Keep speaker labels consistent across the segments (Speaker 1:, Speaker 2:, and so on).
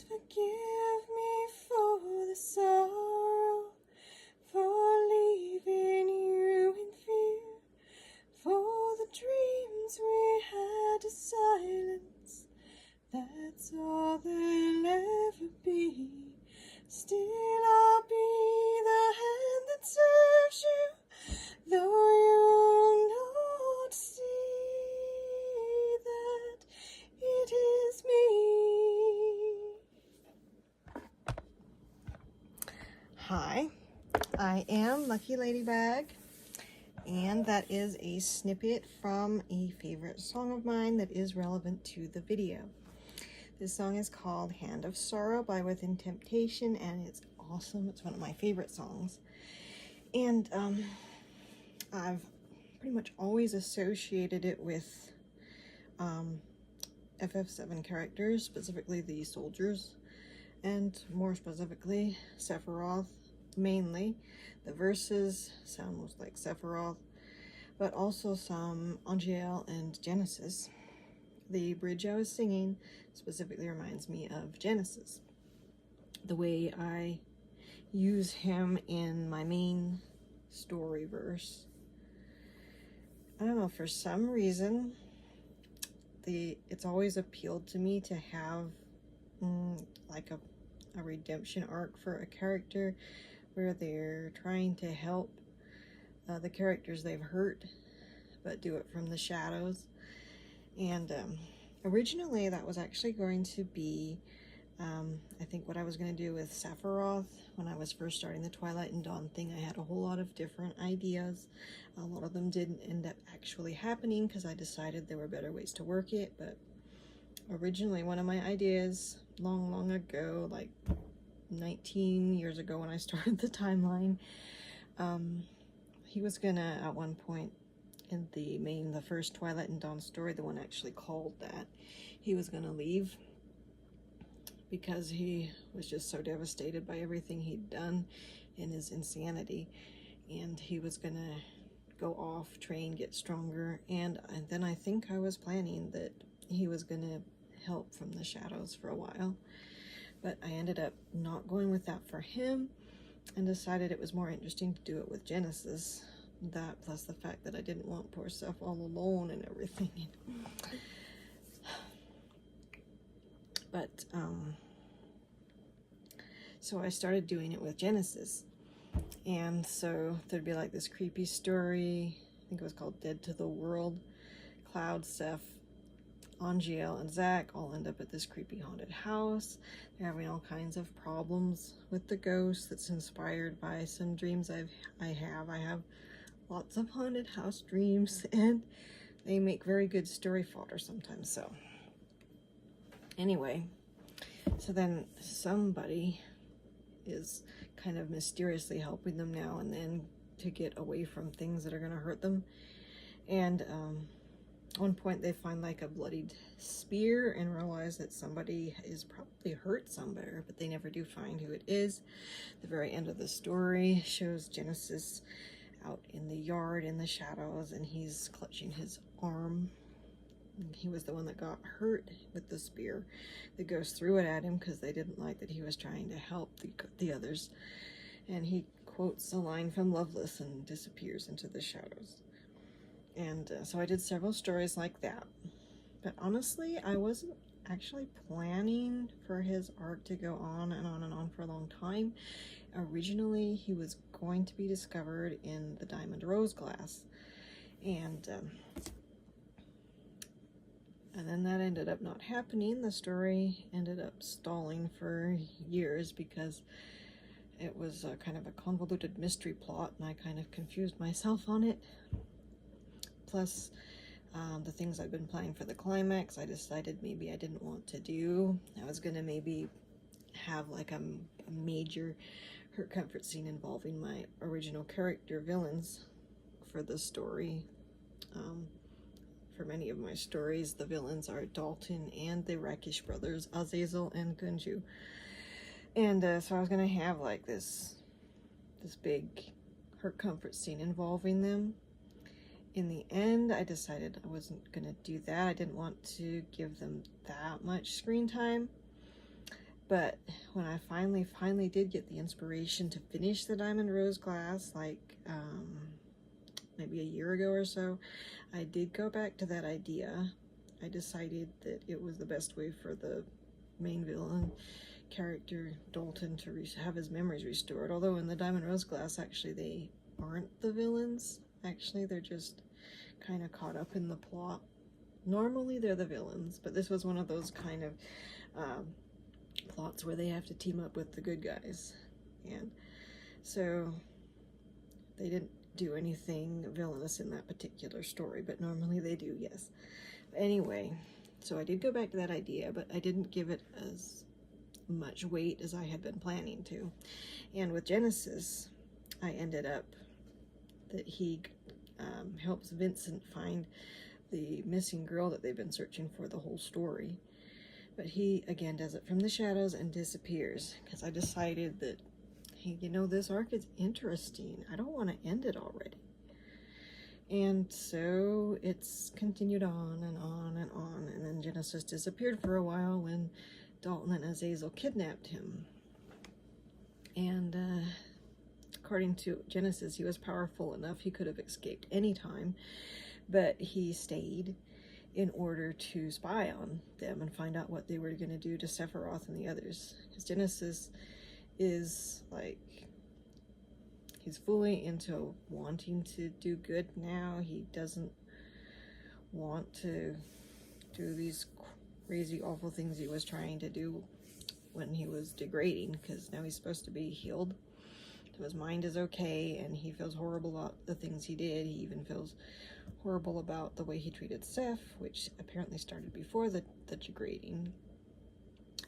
Speaker 1: forgive me for the sorrow, for leaving you in fear, for the dreams we had to silence. That's all there'll ever be. Still I'll be the hand that serves you, though you'll not see that it is me. Hi, I am Lucky Ladybug, and that is a snippet from a favorite song of mine that is relevant to the video. This song is called Hand of Sorrow by Within Temptation, and it's awesome. It's one of my favorite songs. And I've pretty much always associated it with FF7 characters, specifically the soldiers, and more specifically Sephiroth. Mainly the verses sound most like Sephiroth, but also some Angel and Genesis. The bridge I was singing specifically reminds me of Genesis. The way I use him in my main story verse. I don't know, for some reason, it's always appealed to me to have like a redemption arc for a character where they're trying to help the characters they've hurt, but do it from the shadows. And originally that was actually going to be, I think, what I was going to do with Sephiroth. When I was first starting the Twilight and Dawn thing, I had a whole lot of different ideas. A lot of them didn't end up actually happening because I decided there were better ways to work it. But originally one of my ideas, long ago, like 19 years ago when I started the timeline, he was gonna, at one point in the first Twilight and Dawn story, the one actually called that, he was gonna leave because he was just so devastated by everything he'd done in his insanity, and he was gonna go off, train, get stronger, and then I think I was planning that he was gonna help from the shadows for a while. But I ended up not going with that for him and decided it was more interesting to do it with Genesis. That plus the fact that I didn't want poor Seph all alone and everything. But so I started doing it with Genesis. And so there'd be like this creepy story, I think it was called Dead to the World. Cloud, Seph, Angel, and Zach all end up at this creepy haunted house. They're having all kinds of problems with the ghost that's inspired by some dreams I have lots of haunted house dreams, and they make very good story fodder sometimes. So anyway, so then somebody is kind of mysteriously helping them now and then to get away from things that are going to hurt them. And at one point they find like a bloodied spear and realize that somebody is probably hurt somewhere, but they never do find who it is. The very end of the story shows Genesis out in the yard in the shadows, and he's clutching his arm. He was the one that got hurt with the spear. The ghost threw it at him because they didn't like that he was trying to help the others. And he quotes a line from Loveless and disappears into the shadows. And so I did several stories like that. But honestly, I wasn't actually planning for his arc to go on and on and on for a long time. Originally, he was going to be discovered in the Diamond Rose glass. And then that ended up not happening. The story ended up stalling for years because it was kind of a convoluted mystery plot, and I kind of confused myself on it. Plus, the things I've been planning for the climax, I decided maybe I didn't want to do. I was going to maybe have like a major hurt comfort scene involving my original character villains for the story. For many of my stories, the villains are Dalton and the Rakish brothers, Azazel and Gunju. And so I was going to have like this big hurt comfort scene involving them. In the end, I decided I wasn't going to do that. I didn't want to give them that much screen time. But when I finally did get the inspiration to finish the Diamond Rose glass, like maybe a year ago or so, I did go back to that idea. I decided that it was the best way for the main villain character, Dalton, to have his memories restored. Although in the Diamond Rose glass, actually, they aren't the villains. Actually, they're just kind of caught up in the plot. Normally, they're the villains, but this was one of those kind of plots where they have to team up with the good guys. And so they didn't do anything villainous in that particular story, but normally they do, yes. But anyway, so I did go back to that idea, but I didn't give it as much weight as I had been planning to. And with Genesis, I ended up that he helps Vincent find the missing girl that they've been searching for the whole story. But he, again, does it from the shadows and disappears, because I decided that, hey, you know, this arc is interesting. I don't want to end it already. And so it's continued on and on and on, and then Genesis disappeared for a while when Dalton and Azazel kidnapped him. And according to Genesis, he was powerful enough he could have escaped anytime, but he stayed in order to spy on them and find out what they were going to do to Sephiroth and the others. Because Genesis is like, he's fully into wanting to do good now. He doesn't want to do these crazy, awful things he was trying to do when he was degrading, because now he's supposed to be healed. So his mind is okay, and he feels horrible about the things he did. He even feels horrible about the way he treated Seph, which apparently started before the degrading.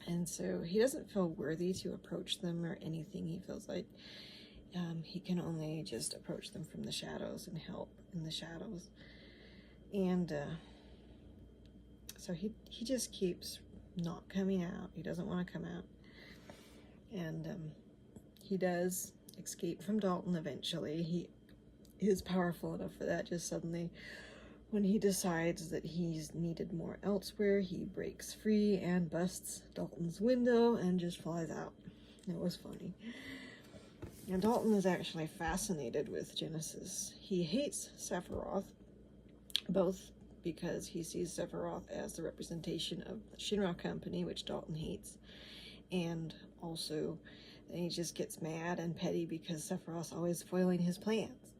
Speaker 1: And so he doesn't feel worthy to approach them or anything. He feels like he can only just approach them from the shadows and help in the shadows. And so he just keeps not coming out. He doesn't want to come out. And he does escape from Dalton eventually. He is powerful enough for that. Just suddenly, when he decides that he's needed more elsewhere, he breaks free and busts Dalton's window and just flies out. It was funny. And Dalton is actually fascinated with Genesis. He hates Sephiroth, both because he sees Sephiroth as the representation of the Shinra Company, which Dalton hates, and also then he just gets mad and petty because Sephiroth's always foiling his plans.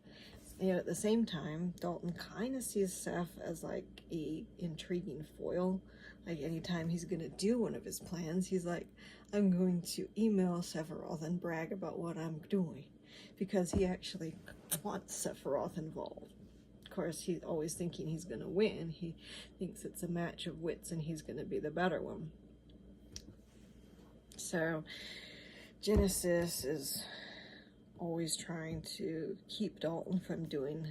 Speaker 1: And at the same time, Dalton kind of sees Seph as like a intriguing foil. Like anytime he's going to do one of his plans, he's like, I'm going to email Sephiroth and brag about what I'm doing, because he actually wants Sephiroth involved. Of course, he's always thinking he's going to win. He thinks it's a match of wits and he's going to be the better one. So Genesis is always trying to keep Dalton from doing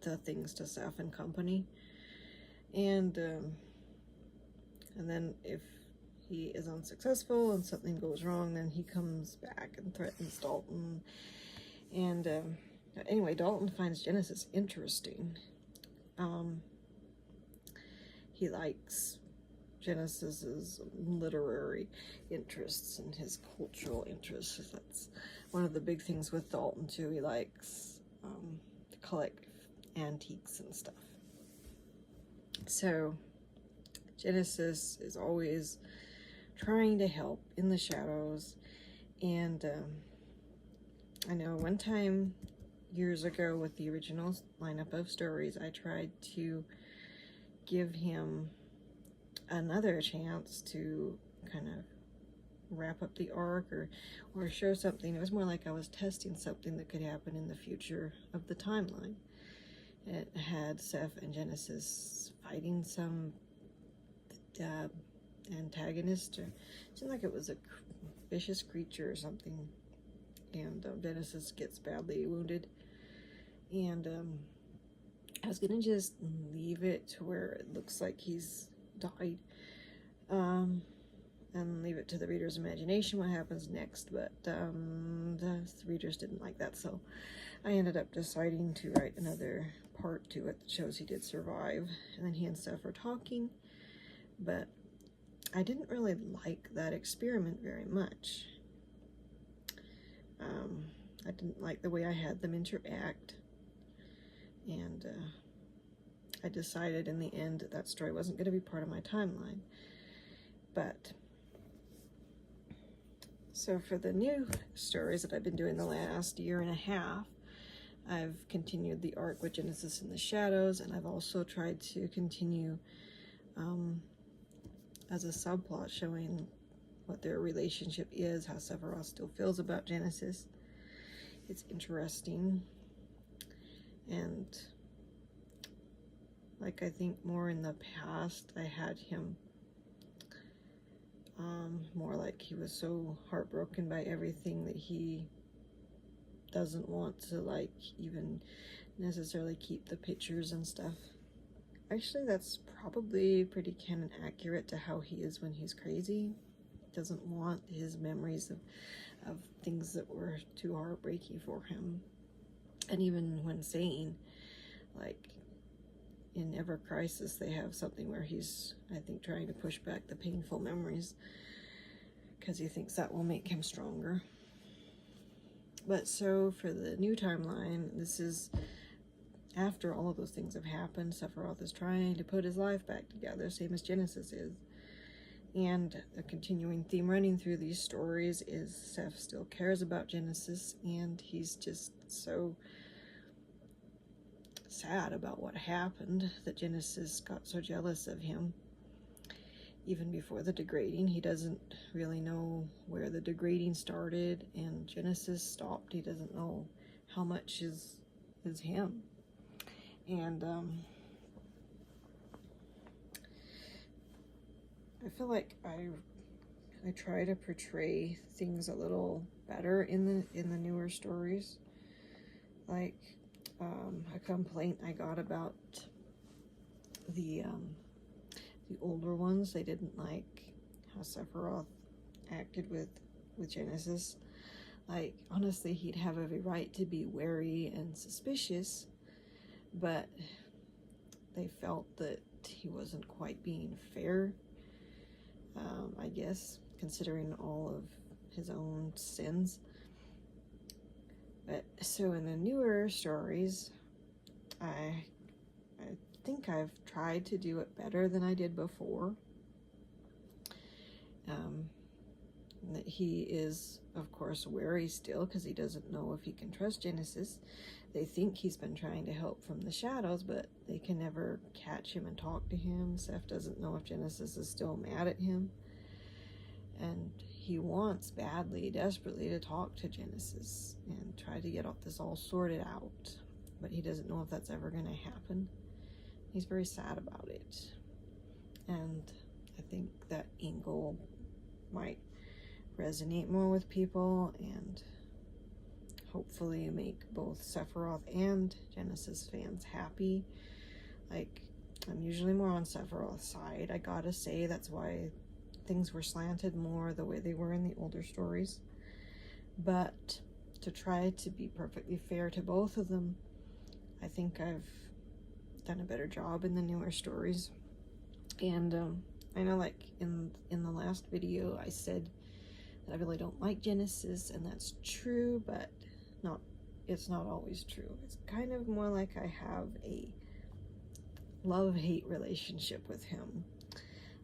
Speaker 1: the things to Seph and company. And then if he is unsuccessful and something goes wrong, then he comes back and threatens Dalton. And anyway, Dalton finds Genesis interesting. He likes Genesis's literary interests and his cultural interests. That's one of the big things with Dalton too. He likes to collect antiques and stuff. So Genesis is always trying to help in the shadows. And I know one time years ago with the original lineup of stories, I tried to give him another chance to kind of wrap up the arc or show something. It was more like I was testing something that could happen in the future of the timeline. It had Seph and Genesis fighting some antagonist, or it seemed like it was a vicious creature or something, and Genesis gets badly wounded. And I was gonna just leave it to where it looks like he's died, and leave it to the reader's imagination what happens next, but the readers didn't like that, so I ended up deciding to write another part to it that shows he did survive. And then he and Seph are talking, but I didn't really like that experiment very much. I didn't like the way I had them interact, and I decided in the end that that story wasn't going to be part of my timeline. But so for the new stories that I've been doing the last year and a half, I've continued the arc with Genesis in the Shadows, and I've also tried to continue as a subplot showing what their relationship is, how Sephiroth still feels about Genesis. It's interesting, and like I think more in the past I had him more like he was so heartbroken by everything that he doesn't want to like even necessarily keep the pictures and stuff. Actually, that's probably pretty canon accurate to how he is when he's crazy. He doesn't want his memories of things that were too heartbreaking for him. And even when sane, like in Ever Crisis, they have something where he's, I think, trying to push back the painful memories because he thinks that will make him stronger. But so for the new timeline, this is after all of those things have happened. Sephiroth is trying to put his life back together, same as Genesis is. And a continuing theme running through these stories is Seph still cares about Genesis, and he's just so sad about what happened that Genesis got so jealous of him. Even before the degrading, he doesn't really know where the degrading started and Genesis stopped. He doesn't know how much is him. And I feel like I try to portray things a little better in the newer stories. Like a complaint I got about the older ones, they didn't like how Sephiroth acted with Genesis. Like, honestly, he'd have every right to be wary and suspicious, but they felt that he wasn't quite being fair, I guess, considering all of his own sins. But so in the newer stories, I think I've tried to do it better than I did before. That he is, of course, wary still because he doesn't know if he can trust Genesis. They think he's been trying to help from the shadows, but they can never catch him and talk to him. Seph doesn't know if Genesis is still mad at him. And he wants badly, desperately to talk to Genesis and try to get this all sorted out. But he doesn't know if that's ever going to happen. He's very sad about it. And I think that angle might resonate more with people and hopefully make both Sephiroth and Genesis fans happy. Like, I'm usually more on Sephiroth's side, I gotta say. That's why things were slanted more the way they were in the older stories. But to try to be perfectly fair to both of them, I think I've done a better job in the newer stories. And I know, like in the last video, I said that I really don't like Genesis, and that's true, but it's not always true. It's kind of more like I have a love-hate relationship with him.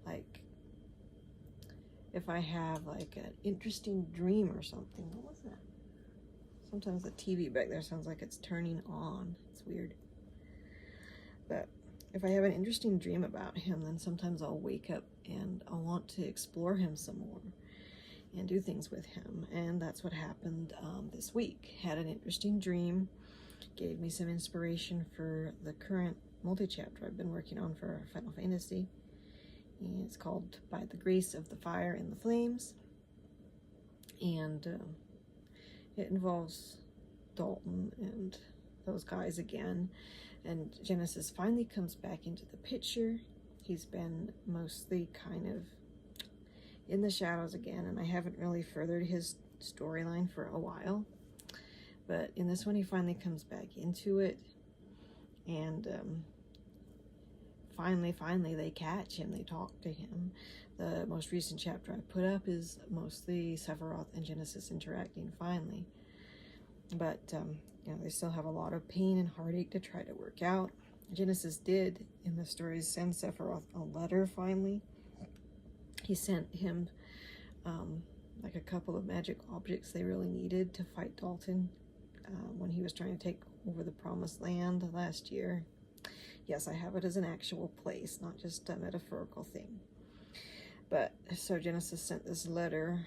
Speaker 1: Like, if I have like an interesting dream or something. What was that? Sometimes the TV back there sounds like it's turning on. It's weird. But if I have an interesting dream about him, then sometimes I'll wake up and I'll want to explore him some more and do things with him. And that's what happened this week. Had an interesting dream, gave me some inspiration for the current multi-chapter I've been working on for Final Fantasy. And it's called By the Grace of the Fire and the Flames. And it involves Dalton and those guys again. And Genesis finally comes back into the picture. He's been mostly kind of in the shadows again, and I haven't really furthered his storyline for a while. But in this one, he finally comes back into it and finally they catch him. They talk to him. The most recent chapter I put up is mostly Sephiroth and Genesis interacting finally. But, you know, they still have a lot of pain and heartache to try to work out. Genesis did, in the stories, send Sephiroth a letter finally. He sent him, like a couple of magic objects they really needed to fight Dalton when he was trying to take over the Promised Land last year. Yes, I have it as an actual place, not just a metaphorical thing. But, so Genesis sent this letter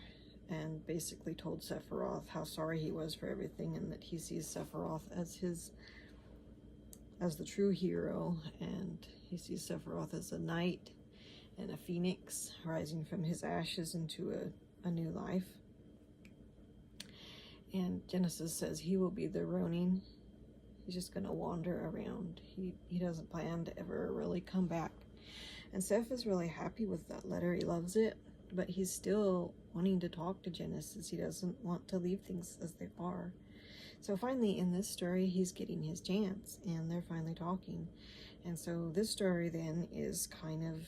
Speaker 1: and basically told Sephiroth how sorry he was for everything, and that he sees Sephiroth as the true hero, and he sees Sephiroth as a knight and a phoenix rising from his ashes into a new life. And Genesis says he will be the Ronin. He's just going to wander around. He doesn't plan to ever really come back. And Seph is really happy with that letter. He loves it, but he's still wanting to talk to Genesis. He doesn't want to leave things as they are. So finally, in this story, he's getting his chance, and they're finally talking. And so this story then is kind of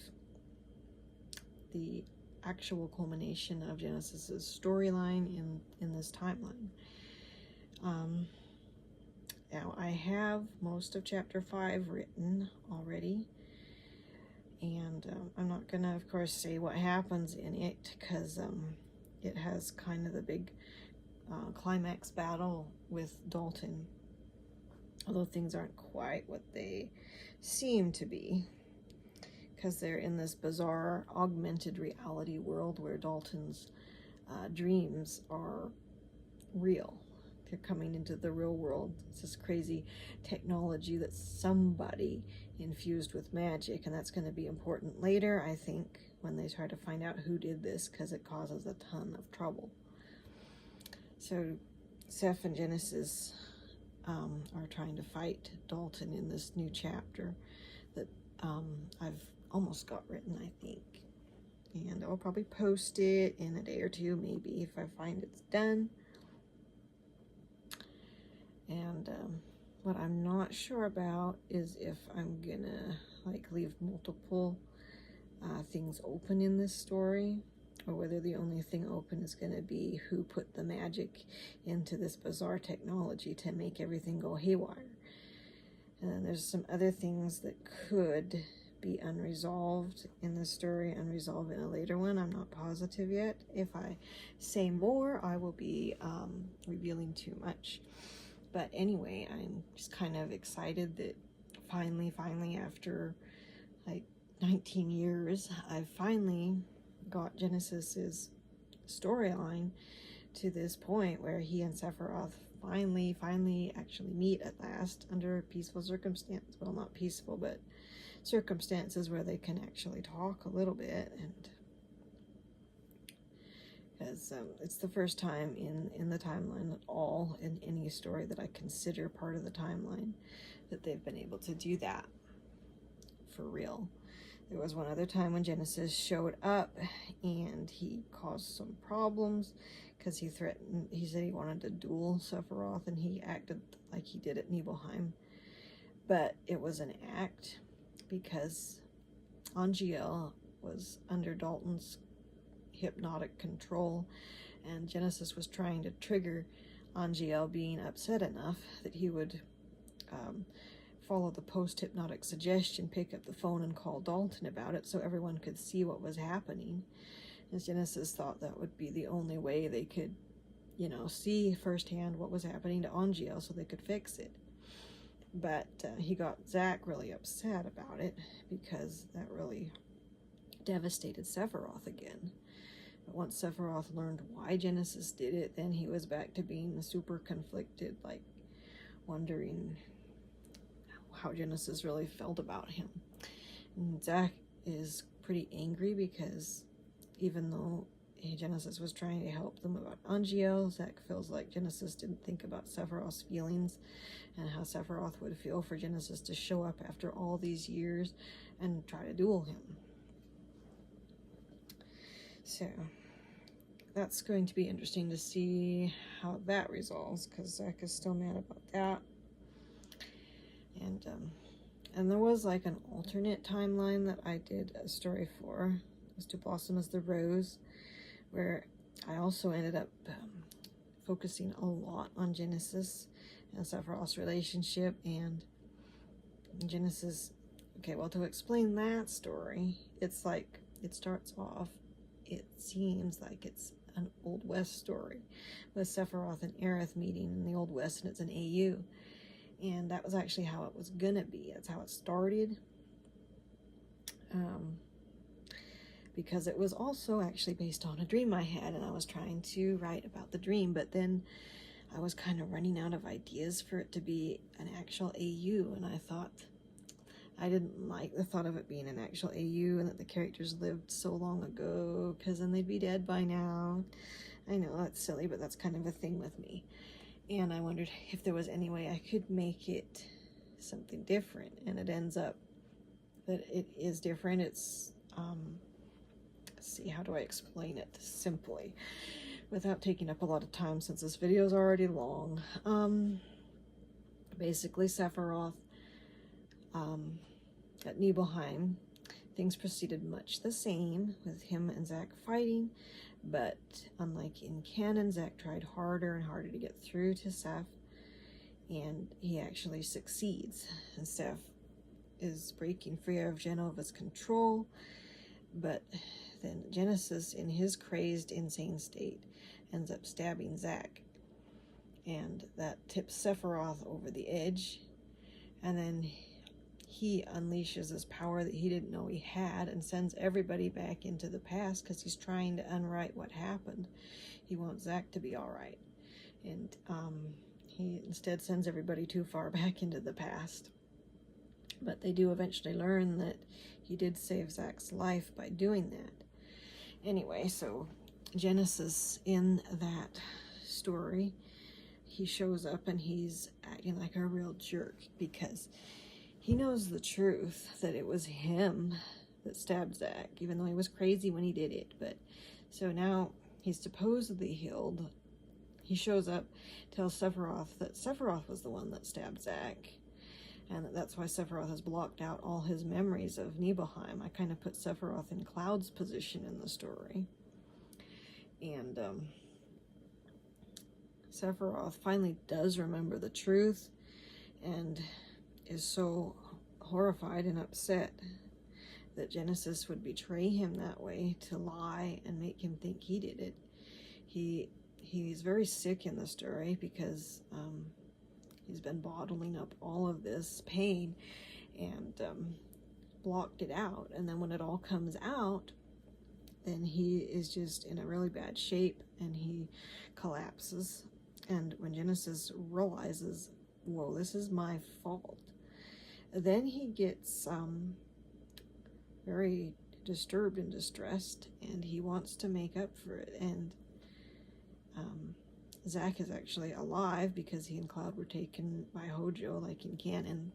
Speaker 1: the actual culmination of Genesis's storyline in this timeline. Now, I have most of chapter 5 written already, and I'm not gonna, of course, say what happens in it, because it has kind of the big climax battle with Dalton, although things aren't quite what they seem to be, because they're in this bizarre augmented reality world where Dalton's dreams are real. They're coming into the real world. It's this crazy technology that somebody infused with magic, and that's going to be important later, I think, when they try to find out who did this, because it causes a ton of trouble. So Seph and Genesis are trying to fight Dalton in this new chapter that I've almost got written, I think. And I'll probably post it in a day or two, maybe, if I find it's done. And what I'm not sure about is if I'm gonna like leave multiple things open in this story, or whether the only thing open is going to be who put the magic into this bizarre technology to make everything go haywire. And then there's some other things that could be unresolved in this story, unresolved in a later one. I'm not positive yet. If I say more, I will be revealing too much. But anyway, I'm just kind of excited that finally, after like 19 years, I've finally got Genesis's storyline to this point where he and Sephiroth finally actually meet at last under peaceful circumstances. Well, not peaceful, but circumstances where they can actually talk a little bit, and because it's the first time in the timeline at all, in any story that I consider part of the timeline, that they've been able to do that for real. There was one other time when Genesis showed up and he caused some problems because he said he wanted to duel Sephiroth, and he acted like he did at Nibelheim. But it was an act because Angiel was under Dalton's hypnotic control, and Genesis was trying to trigger Angiel being upset enough that he would follow the post-hypnotic suggestion, pick up the phone and call Dalton about it so everyone could see what was happening. And Genesis thought that would be the only way they could, you know, see firsthand what was happening to Angiel so they could fix it. But he got Zack really upset about it because that really devastated Sephiroth again. But once Sephiroth learned why Genesis did it, then he was back to being super conflicted, like wondering how Genesis really felt about him. And Zack is pretty angry because even though Genesis was trying to help them about Angiel, Zack feels like Genesis didn't think about Sephiroth's feelings and how Sephiroth would feel for Genesis to show up after all these years and try to duel him. So that's going to be interesting to see how that resolves, because Zack is still mad about that. And And there was like an alternate timeline that I did a story for. It was To Blossom as the Rose, where I also ended up focusing a lot on Genesis and Sephiroth's relationship and Genesis. Okay, well, to explain that story, it's like, it starts off, it seems like it's an Old West story with Sephiroth and Aerith meeting in the Old West, and it's an AU. And that was actually how it was gonna be. That's how it started. Because it was also actually based on a dream I had, and I was trying to write about the dream, but then I was kind of running out of ideas for it to be an actual AU, and I thought, I didn't like the thought of it being an actual AU and that the characters lived so long ago, because then they'd be dead by now. I know that's silly, but that's kind of a thing with me. And I wondered if there was any way I could make it something different, and it ends up that it is different. It's, let's see, how do I explain it simply without taking up a lot of time since this video is already long? Basically, Sephiroth, at Nibelheim, things proceeded much the same with him and Zack fighting, but unlike in canon, Zack tried harder and harder to get through to Seph, and he actually succeeds. And Seph is breaking free of Genova's control, but then Genesis, in his crazed, insane state, ends up stabbing Zack, and that tips Sephiroth over the edge, and then he unleashes this power that he didn't know he had and sends everybody back into the past because he's trying to unwrite what happened. He wants Zack to be all right, and he instead sends everybody too far back into the past. But they do eventually learn that he did save Zack's life by doing that. Anyway, so Genesis, in that story, he shows up and he's acting like a real jerk because he knows the truth, that it was him that stabbed Zack, even though he was crazy when he did it. But so now he's supposedly healed. He shows up, tells Sephiroth that Sephiroth was the one that stabbed Zack, and that's why Sephiroth has blocked out all his memories of Nibelheim. I kind of put Sephiroth in Cloud's position in the story. And Sephiroth finally does remember the truth and is so horrified and upset that Genesis would betray him that way, to lie and make him think he did it. He's very sick in the story because he's been bottling up all of this pain and blocked it out. And then when it all comes out, then he is just in a really bad shape and he collapses. And when Genesis realizes, whoa, this is my fault, then he gets very disturbed and distressed, and he wants to make up for it. And Zack is actually alive because he and Cloud were taken by Hojo, like in canon,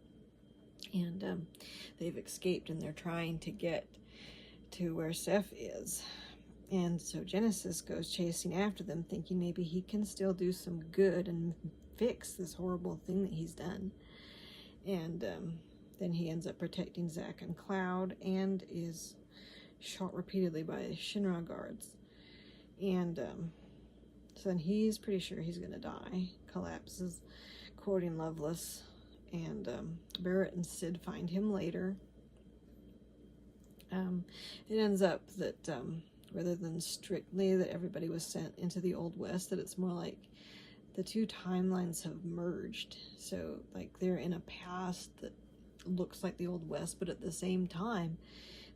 Speaker 1: and they've escaped and they're trying to get to where Seph is. And so Genesis goes chasing after them, thinking maybe he can still do some good and fix this horrible thing that he's done. And then he ends up protecting Zack and Cloud and is shot repeatedly by Shinra guards. And so then he's pretty sure he's going to die, collapses, quoting Loveless. And Barrett and Sid find him later. It ends up that rather than strictly that everybody was sent into the Old West, that it's more like the two timelines have merged. So like they're in a past that looks like the Old West, but at the same time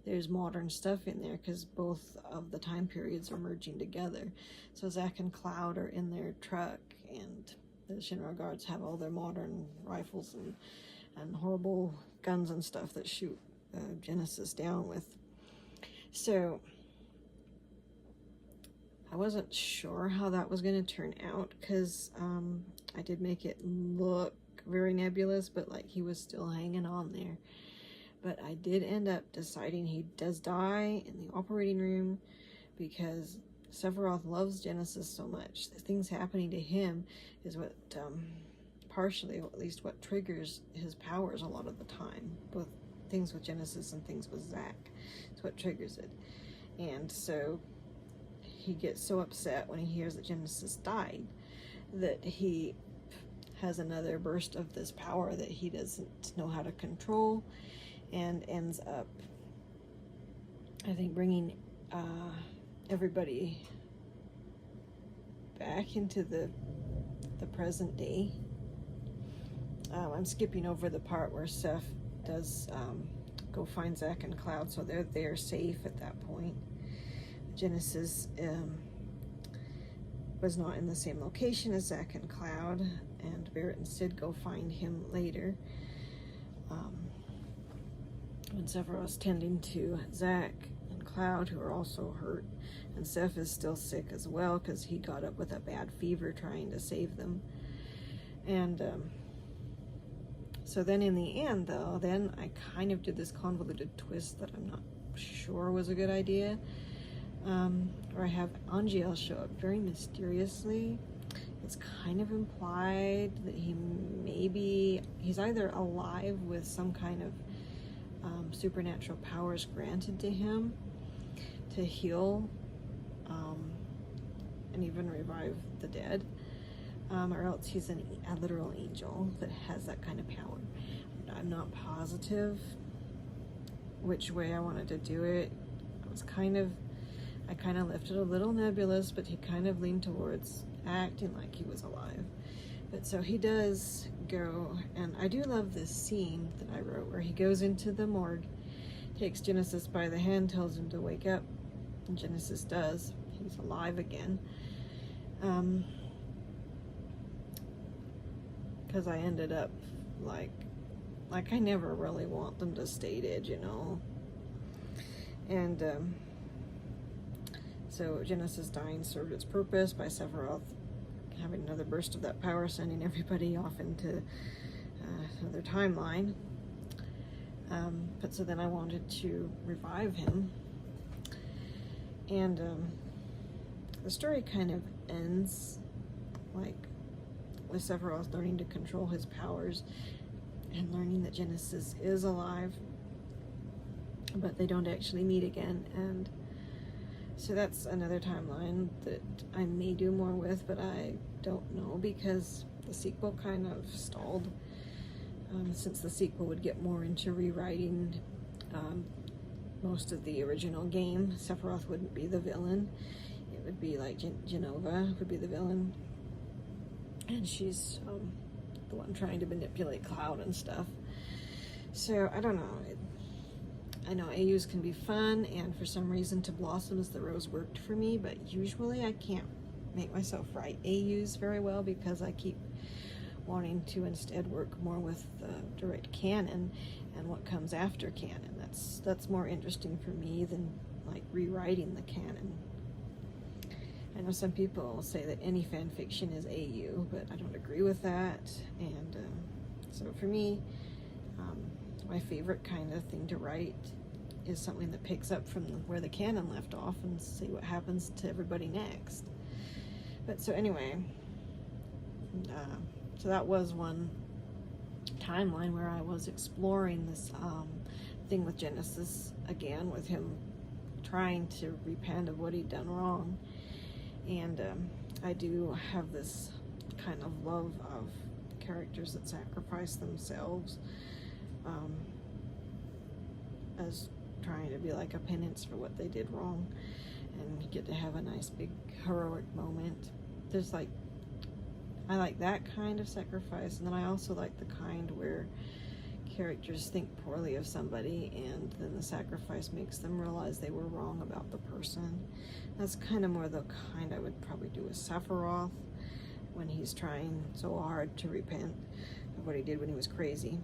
Speaker 1: there's modern stuff in there because both of the time periods are merging together. So Zack and Cloud are in their truck, and the Shinra guards have all their modern rifles and horrible guns and stuff that shoot Genesis down with. So I wasn't sure how that was going to turn out because I did make it look very nebulous, but like he was still hanging on there. But I did end up deciding he does die in the operating room because Sephiroth loves Genesis so much. The things happening to him is what partially, or at least what triggers his powers a lot of the time, both things with Genesis and things with Zack. It's what triggers it. And so he gets so upset when he hears that Genesis died that he has another burst of this power that he doesn't know how to control, and ends up, I think, bringing everybody back into the present day. I'm skipping over the part where Seph does go find Zack and Cloud, so they're safe at that point. Genesis was not in the same location as Zack and Cloud, and Barrett and Sid go find him later. When Sephiroth's tending to Zack and Cloud, who are also hurt, and Seph is still sick as well because he got up with a bad fever trying to save them. And so then in the end, though, then I kind of did this convoluted twist that I'm not sure was a good idea, where I have Angiel show up very mysteriously. It's kind of implied that he's either alive with some kind of supernatural powers granted to him to heal and even revive the dead, or else he's a literal angel that has that kind of power. I'm not positive which way I wanted to do it. I kind of left it a little nebulous, but he kind of leaned towards acting like he was alive. But so he does go, and I do love this scene that I wrote where he goes into the morgue, takes Genesis by the hand, tells him to wake up, and Genesis does. He's alive again. Because I ended up like I never really want them to stay dead, you know. And so Genesis dying served its purpose by Sephiroth having another burst of that power, sending everybody off into another timeline. But so then I wanted to revive him, and the story kind of ends like with Sephiroth learning to control his powers and learning that Genesis is alive, but they don't actually meet again. And so that's another timeline that I may do more with, but I don't know, because the sequel kind of stalled. Since the sequel would get more into rewriting most of the original game, Sephiroth wouldn't be the villain. It would be like Genova would be the villain, and she's the one trying to manipulate Cloud and stuff. So I don't know. I know AUs can be fun, and for some reason To Blossom as the Rose worked for me, but usually I can't make myself write AUs very well because I keep wanting to instead work more with direct canon and what comes after canon. That's more interesting for me than like rewriting the canon. I know some people say that any fan fiction is AU, but I don't agree with that. And so for me, my favorite kind of thing to write is something that picks up from where the canon left off and see what happens to everybody next. But so anyway, so that was one timeline where I was exploring this thing with Genesis again, with him trying to repent of what he'd done wrong. And I do have this kind of love of characters that sacrifice themselves as trying to be like a penance for what they did wrong, and get to have a nice big heroic moment. There's like, I like that kind of sacrifice, and then I also like the kind where characters think poorly of somebody and then the sacrifice makes them realize they were wrong about the person. That's kind of more the kind I would probably do with Sephiroth when he's trying so hard to repent of what he did when he was crazy.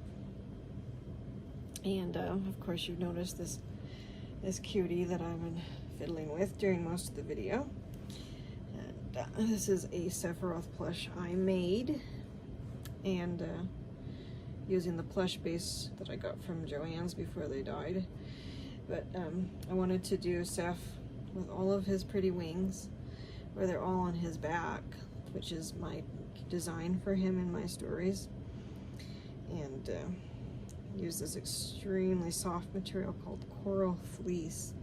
Speaker 1: And of course you've noticed this cutie that I've been fiddling with during most of the video. And this is a Sephiroth plush I made, and using the plush base that I got from Joann's before they died. But I wanted to do Seph with all of his pretty wings, where they're all on his back, which is my design for him in my stories. And use this extremely soft material called coral fleece.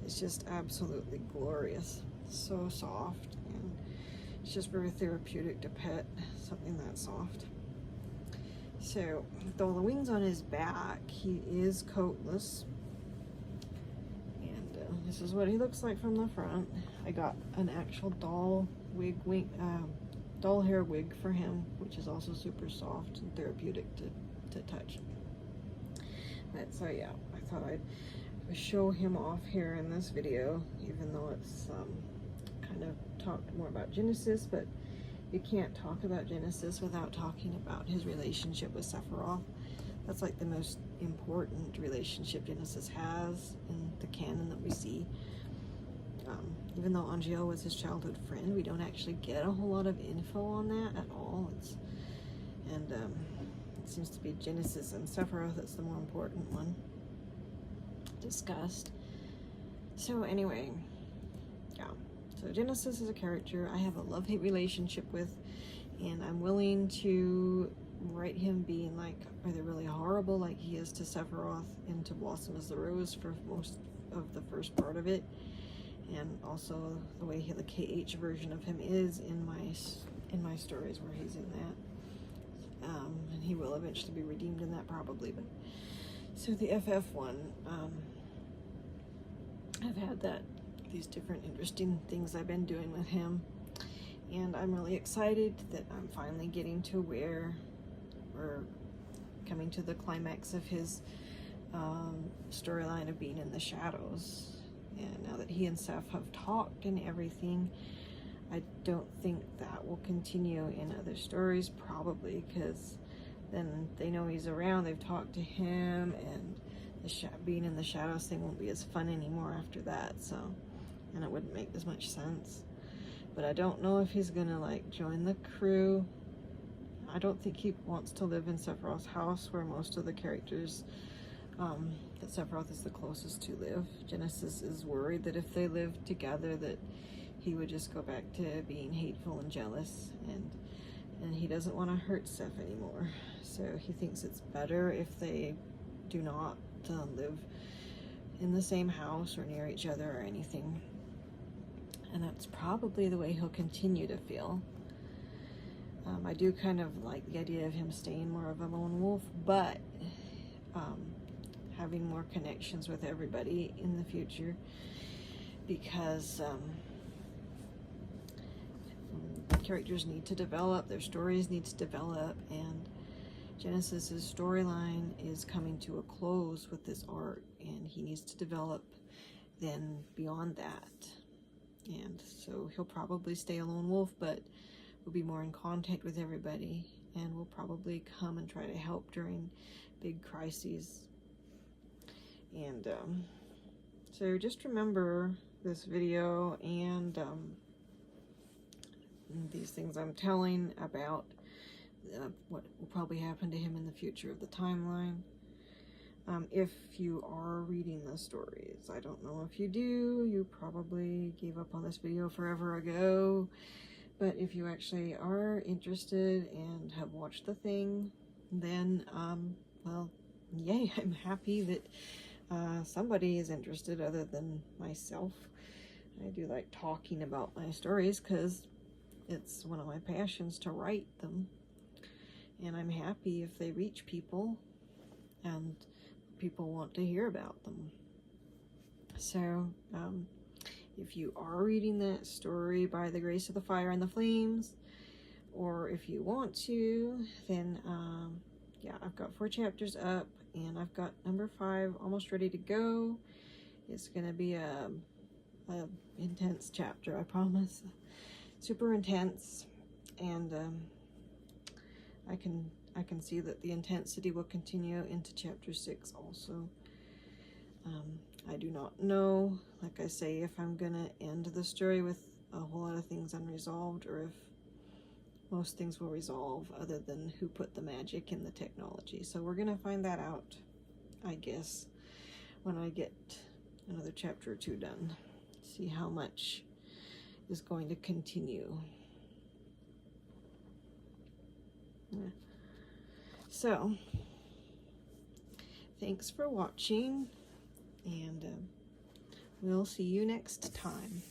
Speaker 1: It's just absolutely glorious. So soft, and it's just very therapeutic to pet something that soft. So with all the wings on his back, he is coatless. And this is what he looks like from the front. I got an actual doll hair wig for him, which is also super soft and therapeutic to touch. But so yeah, I thought I'd show him off here in this video, even though it's kind of talked more about Genesis, but you can't talk about Genesis without talking about his relationship with Sephiroth. That's like the most important relationship Genesis has in the canon that we see. Even though Angeal was his childhood friend, we don't actually get a whole lot of info on that at all. It seems to be Genesis and Sephiroth that's the more important one discussed. So anyway, yeah. So Genesis is a character I have a love-hate relationship with, and I'm willing to write him being like either really horrible like he is to Sephiroth and to Blossom as the Rose for most of the first part of it, and also the way the KH version of him is in my stories where he's in that. And he will eventually be redeemed in that probably. But so the FF1, I've had these different interesting things I've been doing with him, and I'm really excited that I'm finally getting to where we're coming to the climax of his storyline of being in the shadows. And now that he and Seph have talked and everything, I don't think that will continue in other stories, probably, because then they know he's around, they've talked to him, and the being in the shadows thing won't be as fun anymore after that, so, and it wouldn't make as much sense. But I don't know if he's gonna like join the crew. I don't think he wants to live in Sephiroth's house, where most of the characters that Sephiroth is the closest to live. Genesis is worried that if they live together that he would just go back to being hateful and jealous, and he doesn't want to hurt Seph anymore. So he thinks it's better if they do not live in the same house or near each other or anything. And that's probably the way he'll continue to feel. I do kind of like the idea of him staying more of a lone wolf, but having more connections with everybody in the future, because characters need to develop, their stories need to develop, and Genesis's storyline is coming to a close with this arc, and he needs to develop then beyond that. And so he'll probably stay a lone wolf, but will be more in contact with everybody, and will probably come and try to help during big crises. And so just remember this video and these things I'm telling about what will probably happen to him in the future of the timeline. If you are reading the stories, I don't know if you do, you probably gave up on this video forever ago, but if you actually are interested and have watched the thing, then well, yay, I'm happy that somebody is interested other than myself. I do like talking about my stories because it's one of my passions to write them, and I'm happy if they reach people and people want to hear about them. So if you are reading that story, By the Grace of the Fire and the Flames, or if you want to, then yeah, I've got 4 chapters up, and I've got number 5 almost ready to go. It's gonna be a intense chapter, I promise. Super intense, and I can see that the intensity will continue into chapter 6 also. I do not know, like I say, if I'm gonna end the story with a whole lot of things unresolved, or if most things will resolve other than who put the magic in the technology. So we're gonna find that out, I guess, when I get another chapter or 2 done. See how much is going to continue. So, thanks for watching, and we'll see you next time.